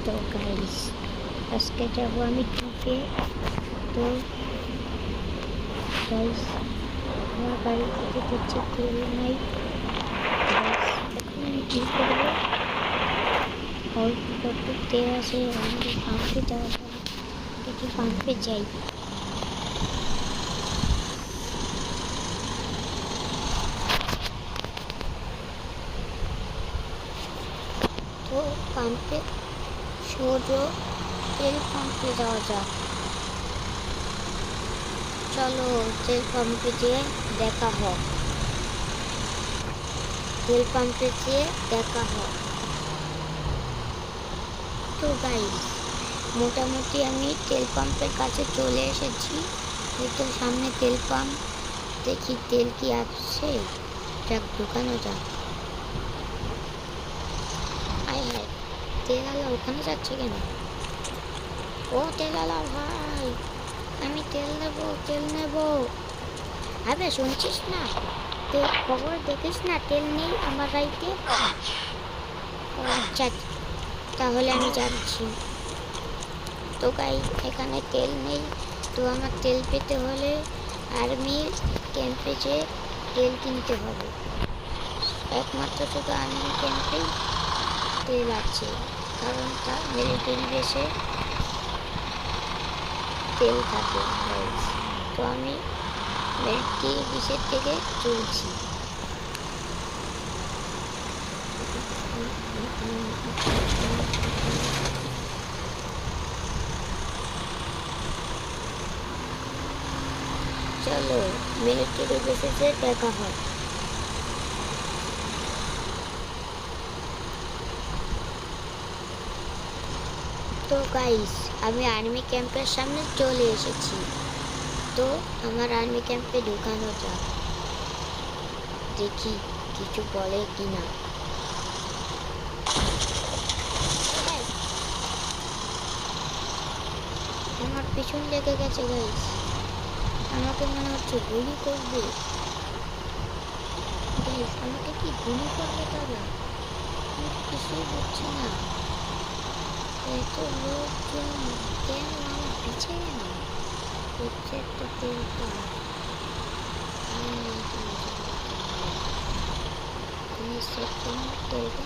তো গাইস আজকে যাবো আমি ট্রিপে। তো গাইস আমার গাড়ি থেকে দেখছি তেল নাই। এখন আমি কী করবো? অল্প কত তেল আছে, আমাদের পাম্পে যাওয়া যাবে। দেখি পাম্পে যাই। তো পাম্পে সোজো তেল পাম্পে যাওয়া যাক। চলো তেল পাম্পে যেয়ে দেখা হোক। তেল পাম্পে যেয়ে দেখা হোক। তো গাইস মোটামুটি আমি তেল পাম্পের কাছে চলে এসেছি। এই তো সামনে তেল পাম্প, দেখি তেল কি আসছে। যাক ঢুকানো যাক। আয় হায়, তেলওয়ালা ওখানে যাচ্ছে কেন? ও তেলওয়ালা ভাই, আমি তেল নেব। আরে শুনছিস না, তেল খবর দেখিস না, তেল নেই আমার গাড়িতে। আচ্ছা তাহলে আমি যাচ্ছি। তো গাই এখানে তেল নেই, তো আমার তেল পেতে হলে আর্মির ক্যাম্পে যেয়ে তেল কিনতে হবে। একমাত্র শুধু আর্মি ক্যাম্পেই তেল আছে, কারণ তা মিলিটারি বেসে তেল থাকে। তো আমি মিলিটারি বেসের থেকে চলছি। চলো মিলিটারি বেসে দেখা হয়। তো গাইস আমি আর্মি ক্যাম্পের সামনে চলে এসেছি। তো আমার আর্মি ক্যাম্পে ঢুকানো যাক, দেখি কিছু বলে কিনা। আমার পিছন লেগে গেছে গাইস, আমাকে মনে হচ্ছে গুলি করবে। গাইস আমাকে কি গুলি করবে তারা? আমি কিছুই বুঝছি না। এত লোকজন কেন আমার পিছে কেন? হচ্ছে একটা তেল পাম্প। তুমি সেকেন্ড তেলটা